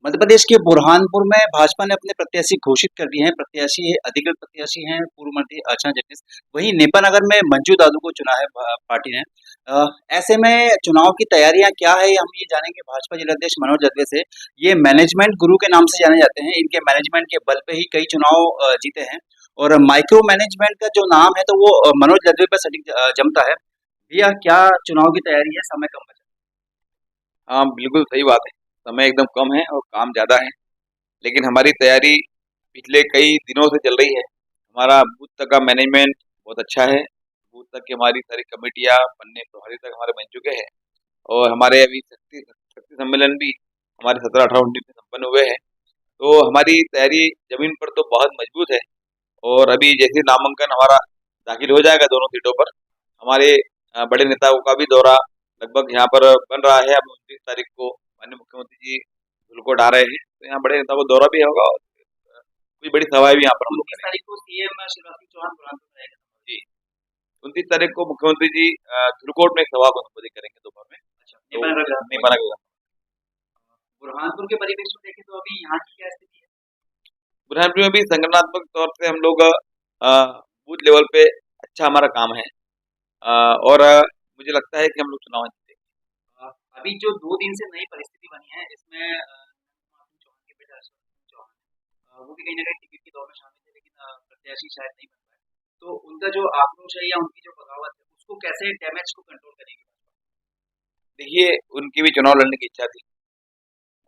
मध्य प्रदेश के बुरहानपुर में भाजपा ने अपने प्रत्याशी घोषित कर दिए हैं। प्रत्याशी अधिकृत प्रत्याशी हैं पूर्व मंत्री अर्चना जगदीश। वहीं नेपानगर में मंजू दादू को चुना है पार्टी ने। ऐसे में चुनाव की तैयारियां क्या है, हम ये जानेंगे भाजपा जिलाध्यक्ष मनोज जदवे से। ये मैनेजमेंट गुरु के नाम से जाने जाते हैं। इनके मैनेजमेंट के बल पे ही कई चुनाव जीते हैं और माइक्रो मैनेजमेंट का जो नाम है तो वो मनोज जदवे पर सटीक जमता है। भैया, क्या चुनाव की तैयारी है? समय कम बचा। हाँ, बिल्कुल सही बात है। समय एकदम कम है और काम ज़्यादा है, लेकिन हमारी तैयारी पिछले कई दिनों से चल रही है। हमारा बूथ तक का मैनेजमेंट बहुत अच्छा है। बूथ तक की हमारी सारी कमेटियाँ बनने प्रभारी तक हमारे बन चुके हैं और हमारे अभी शक्ति शक्ति सम्मेलन भी हमारे 17, 18, 19 में संपन्न हुए हैं। तो हमारी तैयारी ज़मीन पर तो बहुत मजबूत है और अभी जैसे नामांकन हमारा दाखिल हो जाएगा दोनों सीटों पर, हमारे बड़े नेताओं का भी दौरा लगभग यहाँ पर बन रहा है। अब 29 तारीख को माननीय मुख्यमंत्री जी धुलकोट आ रहे हैं, तो यहाँ बड़े नेताओं को दौरा भी होगा और कुछ बड़ी सभाएं भी यहाँ पर हम लोग 29 करेंगे। तारीख को सीएम शिवराज सिंह चौहान बुरहानपुर में रहेंगे। जी, 29 तारीख को मुख्यमंत्री जी धुलकोट में एक सभा को संबोधित करेंगे दोपहर में। अच्छा, तो नेपानगर नेपाल बुरहानपुर के परिवेश में देखें तो अभी यहाँ की क्या स्थिति है? बुरहानपुर में भी संगठनात्मक तौर से हम लोग बूथ लेवल पे अच्छा हमारा काम है और मुझे लगता है कि हम लोग चुनाव जीतेंगे। अभी जो 2 दिन से नई परिस्थिति बनी है इसमें चौहान के बेटा अशोक सिंह चौहान वो भी कहीं ना कहीं टिकट की दौड़ में शामिल थे, लेकिन प्रत्याशी शायद नहीं बन पाए। तो उनका जो आक्रोश है या उनकी जो बगावत है उसको कैसे डैमेज को कंट्रोल करेगी? देखिए, उनकी भी चुनाव लड़ने की इच्छा थी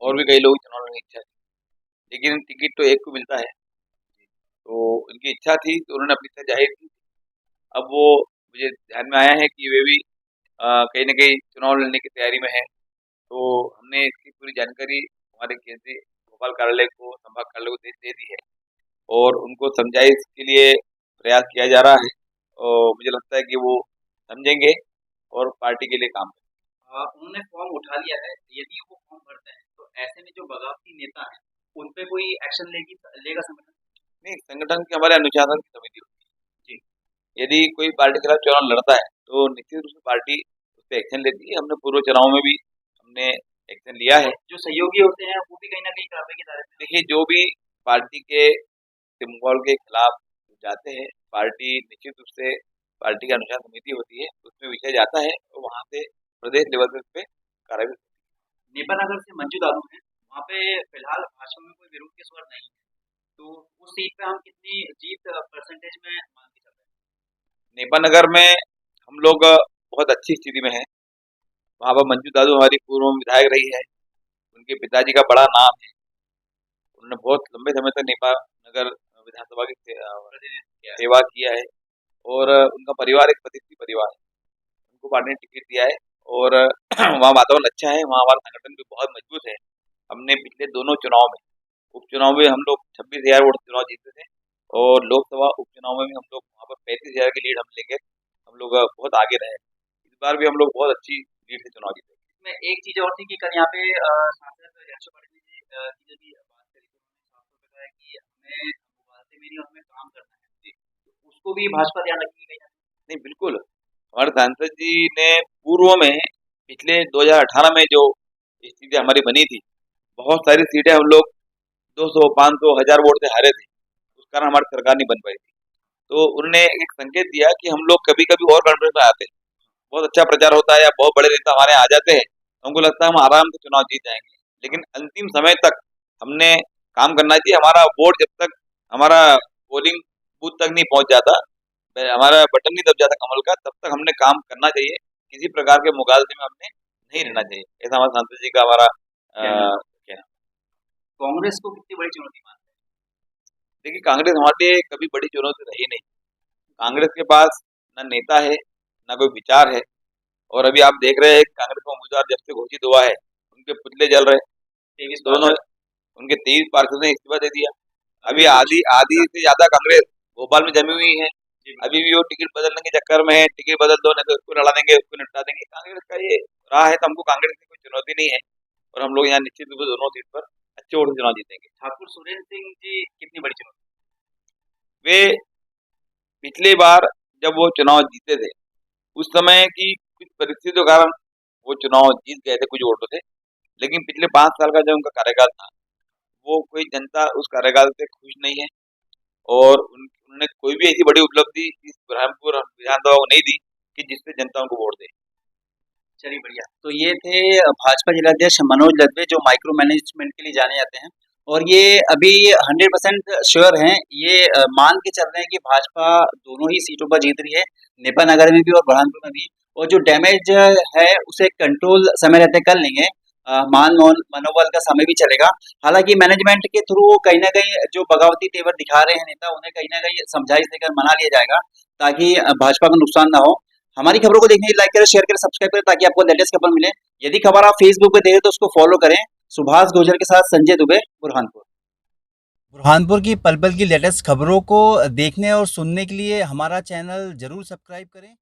और भी कई लोगों की चुनाव लड़ने की इच्छा थी, लेकिन टिकट तो एक को मिलता है। तो उनकी इच्छा थी तो उन्होंने अपनी इच्छा जाहिर की। अब वो मुझे ध्यान में आया है कि वे भी कहीं न कहीं चुनाव लड़ने की तैयारी में हैं। तो हमने इसकी पूरी जानकारी हमारे केंद्रीय भोपाल कार्यालय को, संभाग कार्यालय को दे दी है और उनको समझाइश के लिए प्रयास किया जा रहा है और मुझे लगता है कि वो समझेंगे और पार्टी के लिए काम करेंगे। उन्होंने फॉर्म उठा लिया है, यदि वो फॉर्म भरते हैं तो ऐसे में जो बगावती नेता है उन पे कोई एक्शन लेगा संगठन? नहीं, संगठन की हमारे अनुशासन की समिति होती जी। है। यदि कोई पार्टी के खिलाफ चुनाव लड़ता है तो निश्चित रूप से पार्टी उस पर एक्शन लेती है। हमने पूर्व चुनाव में भी हमने एक्शन लिया है। जो सहयोगी होते हैं वो भी कहीं ना कहीं कार्रवाई के दायरे में आते देखिए, जो भी पार्टी के सिम्बोल के खिलाफ जाते हैं, पार्टी निश्चित रूप से पार्टी की अनुशासन समिति होती है, उसमें विषय जाता है और वहाँ से प्रदेश लेवल पे उस पे कार्रवाई होती हैं। नेपानगर से मंजू दादू हैं, वहाँ पे फिलहाल भाजपा में कोई विरोध के स्वर नहीं है, तो उस सीट पे हम कितनी जीत परसेंटेज में मान के चल रहे हैं? है। नेपानगर में हम लोग बहुत अच्छी स्थिति में हैं। वहाँ पर मंजू दादू हमारी पूर्व विधायक रही है। उनके पिताजी का बड़ा नाम है। उन्होंने बहुत लंबे समय तक नेपाल नगर विधानसभा की सेवा किया है और उनका परिवार एक प्रतिष्ठित परिवार है। उनको पार्टी ने टिकट दिया है और वहाँ वातावरण अच्छा है। वहाँ हमारा संगठन भी बहुत मजबूत है। हमने पिछले दोनों चुनाव में, उपचुनाव में हम लोग 26,000 वोट चुनाव जीते थे और लोकसभा उपचुनाव में भी हम लोग वहाँ पर 35,000 की लीड हम लेके हम लोग बहुत आगे रहे। इस बार भी हम लोग बहुत अच्छी लीड से चुनाव जीते। इसमें एक चीज और थी कि कल यहाँ पे सांसद रियांशु पाटिल जी की जब भी बात करी तो उन्होंने साफ तौर पे कहा है कि हमें मुबालसे में नहीं और हमें काम करना है। जी। तो उसको भी भाजपा ध्यान रखेगी कहीं ना कहीं? नहीं, बिल्कुल। हमारे सांसद जी ने पूर्व में पिछले 2018 में जो स्थिति हमारी बनी थी, बहुत सारी सीटें हम लोग 200, 500, 1000 वोट से हारे थे। उस कारण हमारी सरकार नहीं बन पाई थी। तो उन्होंने एक संकेत दिया कि हम लोग कभी-कभी और कॉन्फ्रेंस में आते हैं। बहुत अच्छा प्रचार होता है या बहुत बड़े नेता हमारे यहाँ आ जाते हैं, हमको लगता है हम आराम से चुनाव जीत जाएँगे। लेकिन अंतिम समय तक हमने काम करना चाहिए। हमारा वोट जब तक हमारा पोलिंग बूथ तक नहीं पहुँच जाता, हमारा बटन नहीं दब जाता कमल का, तब तक हमने काम करना चाहिए। किसी प्रकार के मुगालसे में हमने नहीं रहना चाहिए। ऐसा हमारे सांसद जी का हमारा कहना। कांग्रेस को कितनी बड़ी चुनौती मानते हैं? देखिए, कांग्रेस हमारे लिए कभी बड़ी चुनौती रही नहीं। कांग्रेस के पास ना नेता है, ना कोई विचार है और अभी आप देख रहे हैं कांग्रेस का उम्मीदवार जब से घोषित हुआ है, उनके पुतले जल रहे हैं। 23 दोनों उनके 23 पार्षदों ने इस्तीफा दे दिया। अभी आधी आधी से ज्यादा कांग्रेस भोपाल में जमी हुई है। अभी भी वो टिकट बदलने के चक्कर में है। टिकट बदल दो, नहीं तो उसको लड़ा देंगे, उसको निपटा देंगे। कांग्रेस का ये राह है, तो हमको कांग्रेस की कोई चुनौती नहीं है और हम लोग यहाँ निश्चित रूप से दोनों सीट पर अच्छे वोट से चुनाव जीतेंगे। ठाकुर सुरेंद्र सिंह जी कितनी बड़ी चुनौती? वे पिछली बार जब वो चुनाव जीते थे, उस समय की कुछ परिस्थितियों के कारण वो चुनाव जीत गए थे कुछ वोटों से, लेकिन पिछले 5 साल का जो उनका कार्यकाल था, वो कोई जनता उस कार्यकाल से खुश नहीं है और उन्होंने कोई भी ऐसी बड़ी उपलब्धि इस बुरहानपुर विधानसभा को नहीं दी कि जिससे जनता उनको वोट दे। चलिए बढ़िया। तो ये थे भाजपा जिलाध्यक्ष मनोज लदवे जो माइक्रो मैनेजमेंट के लिए जाने जाते हैं और ये अभी 100% श्योर हैं, ये मान के चल रहे हैं कि भाजपा दोनों ही सीटों पर जीत रही है, नेपा नगर में भी और बुरहानपुर में भी। और जो डैमेज है उसे कंट्रोल समय रहते कर लेंगे। मनोबल का समय भी चलेगा। हालांकि मैनेजमेंट के थ्रू कहीं ना कहीं जो बगावती तेवर दिखा रहे हैं नेता, उन्हें कहीं ना कहीं समझाइश देकर मना लिया जाएगा ताकि भाजपा को नुकसान ना हो। हमारी खबरों को देखने के लिए लाइक करें, शेयर करें, सब्सक्राइब करें ताकि आपको लेटेस्ट खबर मिले। यदि खबर आप फेसबुक पे देखें तो उसको फॉलो करें। सुभाष गुर्जर के साथ संजय दुबे, बुरहानपुर। बुरहानपुर की पल पल की लेटेस्ट खबरों को देखने और सुनने के लिए हमारा चैनल जरूर सब्सक्राइब करें।